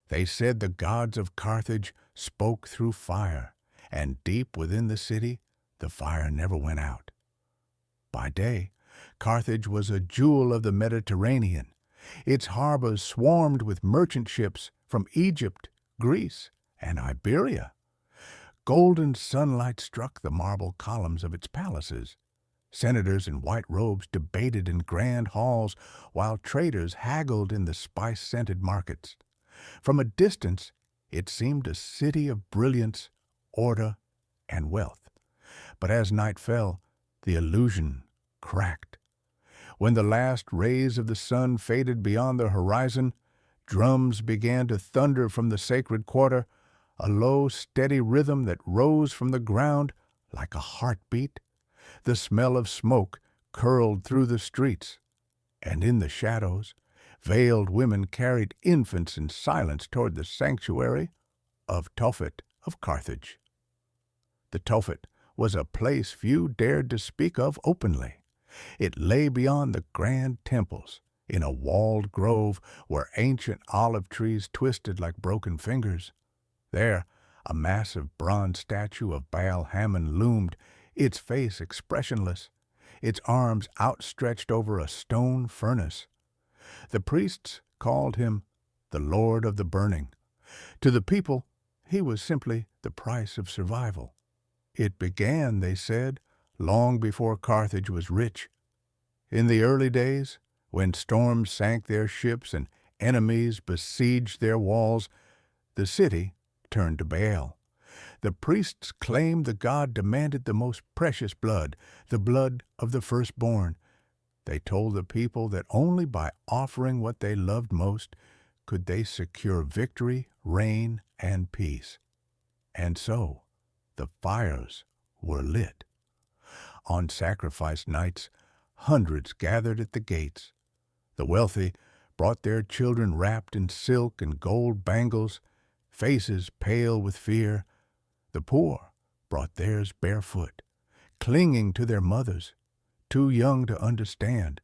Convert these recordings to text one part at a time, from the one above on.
They said the gods of Carthage spoke through fire, and deep within the city the fire never went out. By day, Carthage was a jewel of the Mediterranean. Its harbors swarmed with merchant ships from Egypt, Greece, and Iberia. Golden sunlight struck the marble columns of its palaces. Senators in white robes debated in grand halls, while traders haggled in the spice-scented markets. From a distance, it seemed a city of brilliance, order, and wealth. But as night fell, the illusion cracked. When the last rays of the sun faded beyond the horizon, drums began to thunder from the sacred quarter, a low, steady rhythm that rose from the ground like a heartbeat. The smell of smoke curled through the streets, and in the shadows, veiled women carried infants in silence toward the sanctuary of Tophet of Carthage. The Tophet was a place few dared to speak of openly. It lay beyond the grand temples, in a walled grove where ancient olive trees twisted like broken fingers. There, a massive bronze statue of Baal Hammon loomed, its face expressionless, its arms outstretched over a stone furnace. The priests called him the Lord of the Burning. To the people, he was simply the price of survival. It began, they said, long before Carthage was rich. In the early days, when storms sank their ships and enemies besieged their walls, the city turned to Baal. The priests claimed the god demanded the most precious blood, the blood of the firstborn. They told the people that only by offering what they loved most could they secure victory, reign, and peace. And so, the fires were lit. On sacrifice nights, hundreds gathered at the gates. The wealthy brought their children wrapped in silk and gold bangles, faces pale with fear. The poor brought theirs barefoot, clinging to their mothers, too young to understand.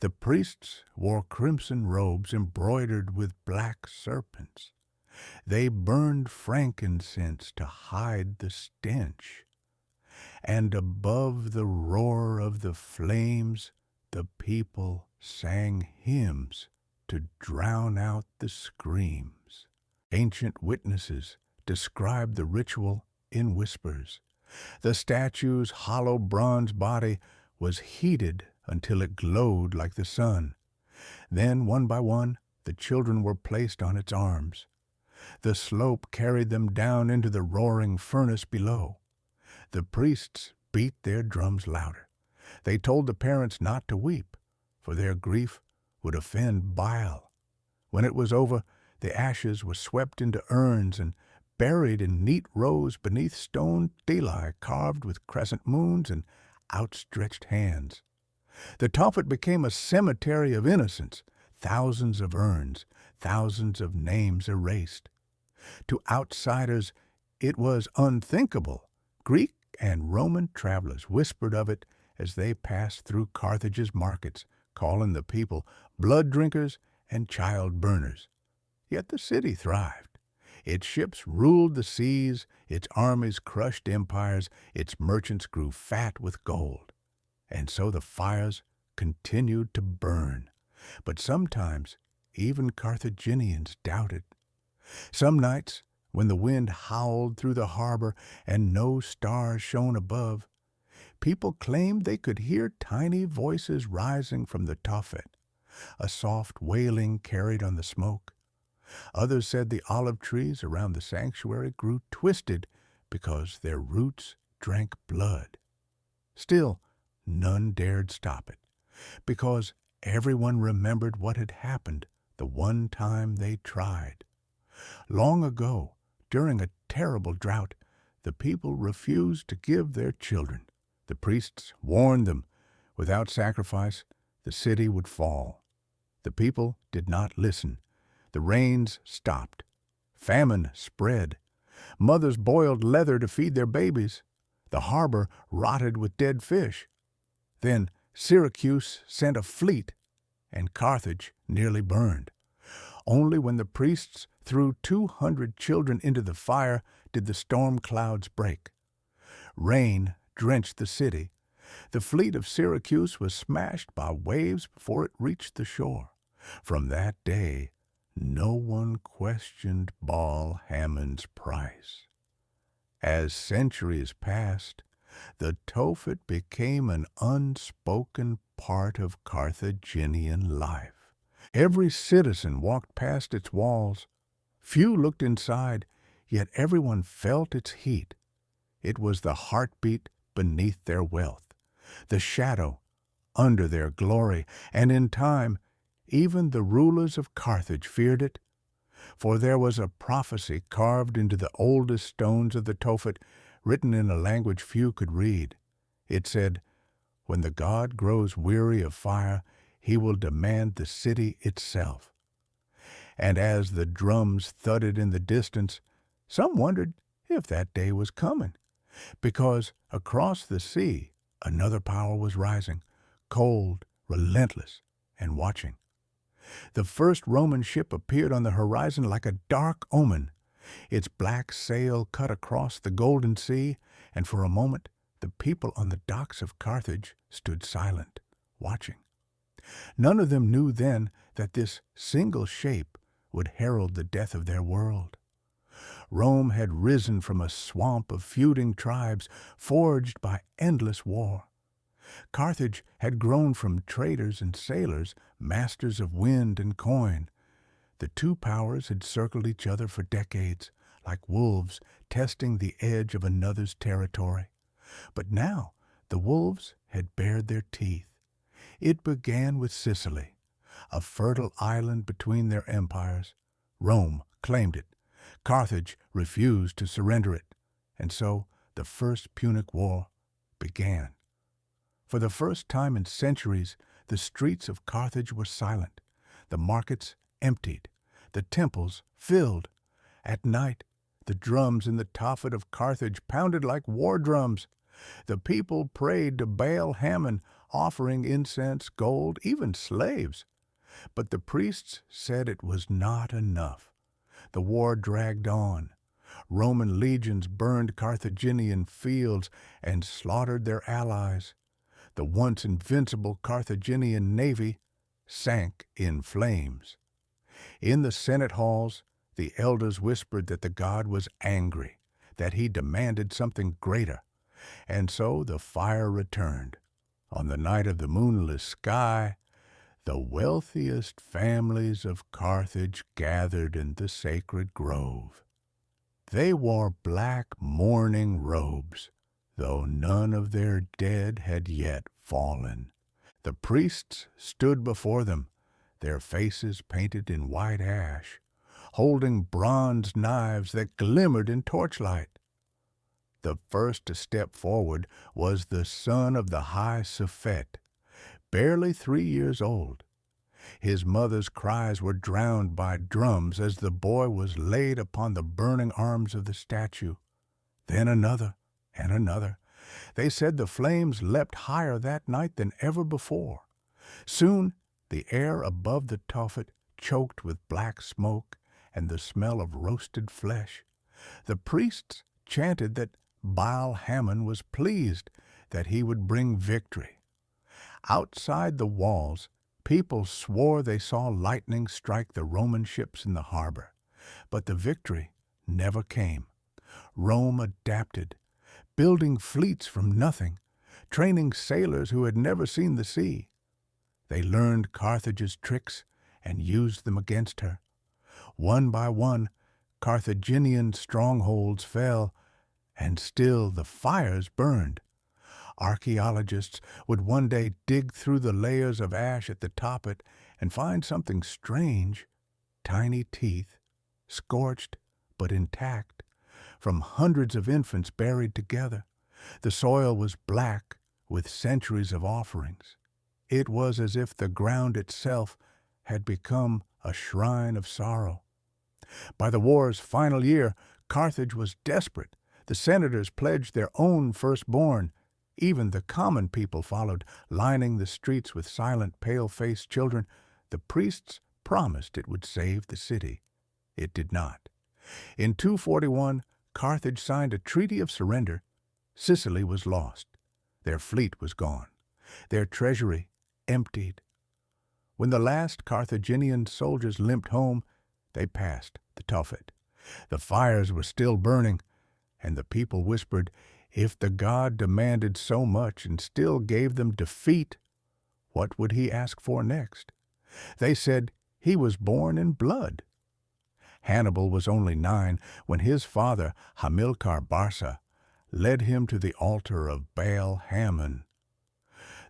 The priests wore crimson robes embroidered with black serpents. They burned frankincense to hide the stench. And above the roar of the flames, the people sang hymns to drown out the screams. Ancient witnesses described the ritual in whispers. The statue's hollow bronze body was heated until it glowed like the sun. Then, one by one, the children were placed on its arms. The slope carried them down into the roaring furnace below. The priests beat their drums louder. They told the parents not to weep, for their grief would offend Baal. When it was over, the ashes were swept into urns and buried in neat rows beneath stone stelae carved with crescent moons and outstretched hands. The Tophet became a cemetery of innocence, thousands of urns, thousands of names erased. To outsiders, it was unthinkable. Greek and Roman travelers whispered of it as they passed through Carthage's markets, calling the people blood drinkers and child burners. Yet the city thrived. Its ships ruled the seas, its armies crushed empires, its merchants grew fat with gold. And so the fires continued to burn. But sometimes even Carthaginians doubted. Some nights, when the wind howled through the harbor and no stars shone above, people claimed they could hear tiny voices rising from the Tophet, a soft wailing carried on the smoke. Others said the olive trees around the sanctuary grew twisted because their roots drank blood. Still, none dared stop it, because everyone remembered what had happened the one time they tried. Long ago, during a terrible drought, the people refused to give their children. The priests warned them, without sacrifice, the city would fall. The people did not listen. The rains stopped. Famine spread. Mothers boiled leather to feed their babies. The harbor rotted with dead fish. Then Syracuse sent a fleet, and Carthage nearly burned. Only when the priests threw 200 children into the fire did the storm clouds break. Rain drenched the city. The fleet of Syracuse was smashed by waves before it reached the shore. From that day, no one questioned Baal Hammond's price. As centuries passed, the Tophet became an unspoken part of Carthaginian life. Every citizen walked past its walls. Few looked inside, yet everyone felt its heat. It was the heartbeat beneath their wealth, the shadow under their glory, and in time, even the rulers of Carthage feared it. For there was a prophecy carved into the oldest stones of the Tophet, written in a language few could read. It said, "When the god grows weary of fire, he will demand the city itself." And as the drums thudded in the distance, some wondered if that day was coming, because across the sea another power was rising, cold, relentless, and watching. The first Roman ship appeared on the horizon like a dark omen. Its black sail cut across the golden sea, and for a moment the people on the docks of Carthage stood silent, watching. None of them knew then that this single shape would herald the death of their world. Rome had risen from a swamp of feuding tribes forged by endless war. Carthage had grown from traders and sailors, masters of wind and coin. The two powers had circled each other for decades, like wolves testing the edge of another's territory. But now the wolves had bared their teeth. It began with Sicily, a fertile island between their empires. Rome claimed it. Carthage refused to surrender it. And so the First Punic War began. For the first time in centuries, the streets of Carthage were silent, the markets emptied, the temples filled. At night, the drums in the Tophet of Carthage pounded like war drums. The people prayed to Baal Hammon, offering incense, gold, even slaves. But the priests said it was not enough. The war dragged on. Roman legions burned Carthaginian fields and slaughtered their allies. The once invincible Carthaginian navy sank in flames. In the Senate halls, the elders whispered that the god was angry, that he demanded something greater. And so the fire returned. On the night of the moonless sky, the wealthiest families of Carthage gathered in the sacred grove. They wore black mourning robes, though none of their dead had yet fallen. The priests stood before them, their faces painted in white ash, holding bronze knives that glimmered in torchlight. The first to step forward was the son of the High Sophet, barely 3 years old. His mother's cries were drowned by drums as the boy was laid upon the burning arms of the statue. Then another and another. They said the flames leapt higher that night than ever before. Soon the air above the Tophet choked with black smoke and the smell of roasted flesh. The priests chanted that Baal Hammon was pleased, that he would bring victory. Outside the walls, people swore they saw lightning strike the Roman ships in the harbor. But the victory never came. Rome adapted, building fleets from nothing, training sailors who had never seen the sea. They learned Carthage's tricks and used them against her. One by one, Carthaginian strongholds fell, and still the fires burned. Archaeologists would one day dig through the layers of ash at the Tophet and find something strange: tiny teeth, scorched but intact, from hundreds of infants buried together. The soil was black with centuries of offerings. It was as if the ground itself had become a shrine of sorrow. By the war's final year, Carthage was desperate. The senators pledged their own firstborn. Even the common people followed, lining the streets with silent, pale-faced children. The priests promised it would save the city. It did not. In 241, Carthage signed a treaty of surrender. Sicily was lost. Their fleet was gone. Their treasury emptied. When the last Carthaginian soldiers limped home, they passed the Tophet. The fires were still burning, and the people whispered, if the god demanded so much and still gave them defeat, what would he ask for next? They said he was born in blood. Hannibal was only 9 when his father, Hamilcar Barca, led him to the altar of Baal Hammon.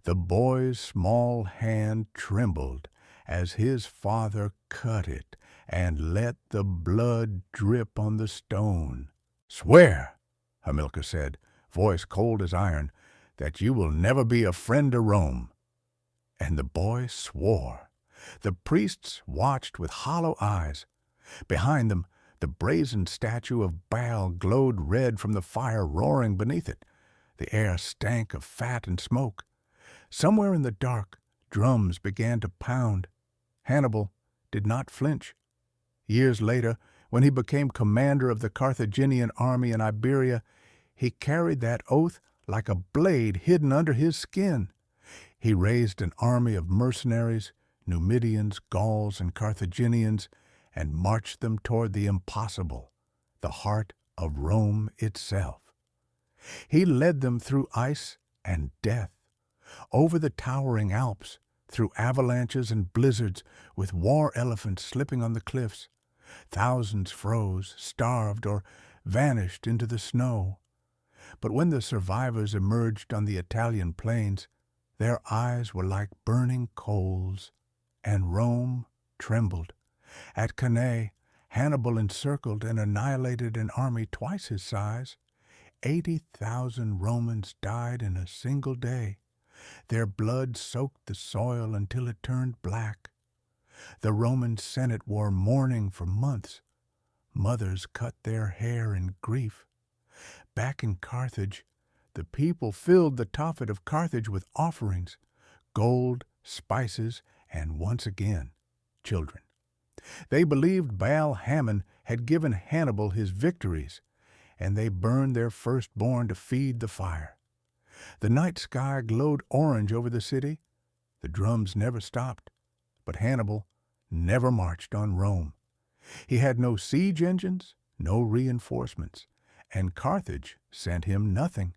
The boy's small hand trembled as his father cut it and let the blood drip on the stone. "Swear," Hamilcar said, voice cold as iron, "that you will never be a friend to Rome." And the boy swore. The priests watched with hollow eyes. Behind them, the brazen statue of Baal glowed red from the fire roaring beneath it. The air stank of fat and smoke. Somewhere in the dark, drums began to pound. Hannibal did not flinch. Years later, when he became commander of the Carthaginian army in Iberia, he carried that oath like a blade hidden under his skin. He raised an army of mercenaries, Numidians, Gauls, and Carthaginians, and marched them toward the impossible, the heart of Rome itself. He led them through ice and death, over the towering Alps, through avalanches and blizzards, with war elephants slipping on the cliffs. Thousands froze, starved, or vanished into the snow. But when the survivors emerged on the Italian plains, their eyes were like burning coals, and Rome trembled. At Cannae, Hannibal encircled and annihilated an army twice his size. 80,000 Romans died in a single day. Their blood soaked the soil until it turned black. The Roman Senate wore mourning for months. Mothers cut their hair in grief. Back in Carthage, the people filled the Tophet of Carthage with offerings, gold, spices, and once again, children. They believed Baal Hammon had given Hannibal his victories, and they burned their firstborn to feed the fire. The night sky glowed orange over the city. The drums never stopped, but Hannibal never marched on Rome. He had no siege engines, no reinforcements, and Carthage sent him nothing.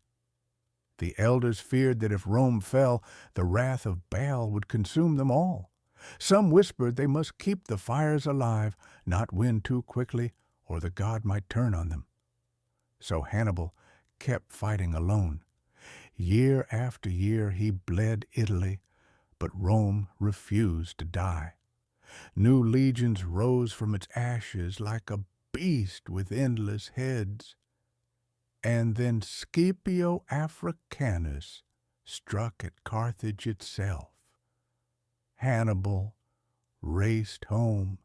The elders feared that if Rome fell, the wrath of Baal would consume them all. Some whispered they must keep the fires alive, not win too quickly, or the god might turn on them. So Hannibal kept fighting alone. Year after year he bled Italy, but Rome refused to die. New legions rose from its ashes like a beast with endless heads. And then Scipio Africanus struck at Carthage itself. Hannibal raced home.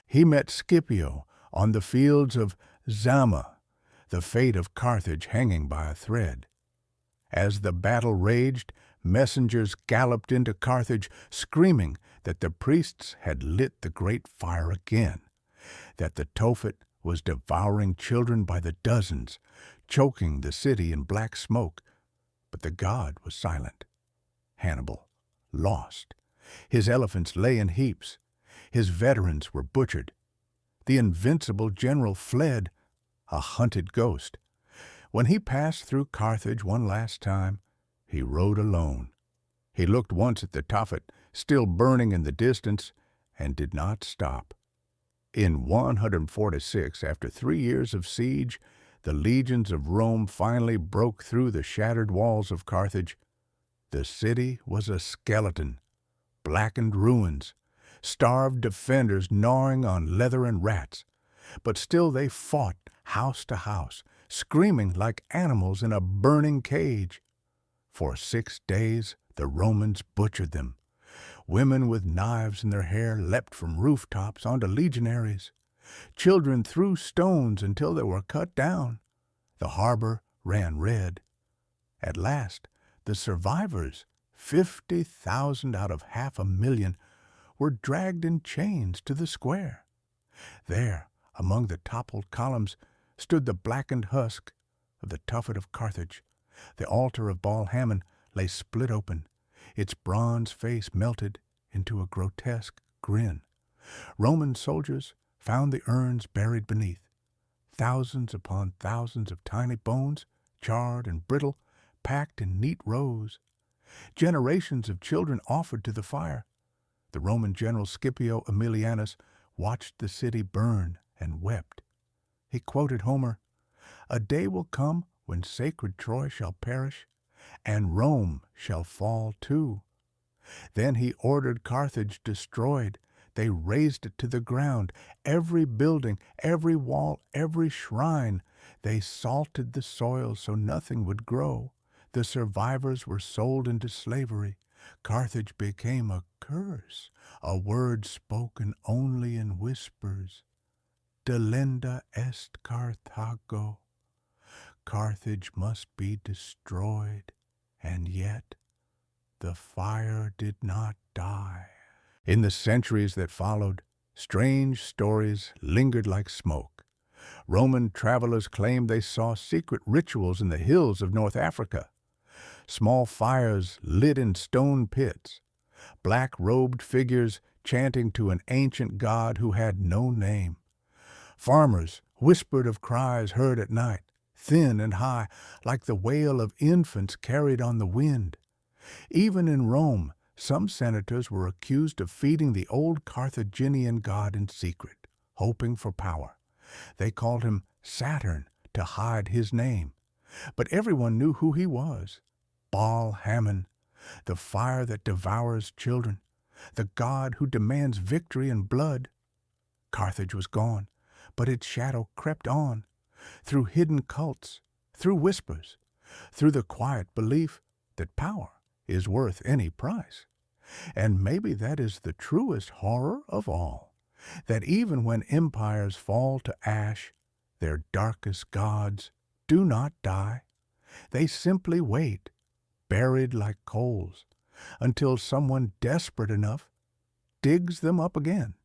He met Scipio on the fields of Zama, the fate of Carthage hanging by a thread. As the battle raged, messengers galloped into Carthage, screaming that the priests had lit the great fire again, that the Tophet was devouring children by the dozens, choking the city in black smoke. But the god was silent. Hannibal lost. His elephants lay in heaps. His veterans were butchered. The invincible general fled, a hunted ghost. When he passed through Carthage one last time, he rode alone. He looked once at the Tophet, still burning in the distance, and did not stop. In 146, after 3 years of siege, the legions of Rome finally broke through the shattered walls of Carthage. The city was a skeleton, blackened ruins, starved defenders gnawing on leather and rats. But still they fought house to house, screaming like animals in a burning cage. For 6 days the Romans butchered them. Women with knives in their hair leapt from rooftops onto legionaries. Children threw stones until they were cut down. The harbor ran red. At last, the survivors, 50,000 out of 500,000, were dragged in chains to the square. There, among the toppled columns, stood the blackened husk of the tuffet of Carthage. The altar of Baal Hammon lay split open, its bronze face melted into a grotesque grin. Roman soldiers found the urns buried beneath. Thousands upon thousands of tiny bones, charred and brittle, packed in neat rows. Generations of children offered to the fire. The Roman general Scipio Aemilianus watched the city burn and wept. He quoted Homer, "A day will come when sacred Troy shall perish, and Rome shall fall too." Then he ordered Carthage destroyed. They razed it to the ground, every building, every wall, every shrine. They salted the soil so nothing would grow. The survivors were sold into slavery. Carthage became a curse, a word spoken only in whispers. Delenda est Carthago. Carthage must be destroyed, and yet the fire did not die. In the centuries that followed, strange stories lingered like smoke. Roman travelers claimed they saw secret rituals in the hills of North Africa. Small fires lit in stone pits, black-robed figures chanting to an ancient god who had no name. Farmers whispered of cries heard at night, thin and high, like the wail of infants carried on the wind. Even in Rome, some senators were accused of feeding the old Carthaginian god in secret, hoping for power. They called him Saturn to hide his name. But everyone knew who he was. Baal Hammon, the fire that devours children, the god who demands victory and blood. Carthage was gone, but its shadow crept on, through hidden cults, through whispers, through the quiet belief that power is worth any price. And maybe that is the truest horror of all, that even when empires fall to ash, their darkest gods do not die. They simply wait, buried like coals, until someone desperate enough digs them up again.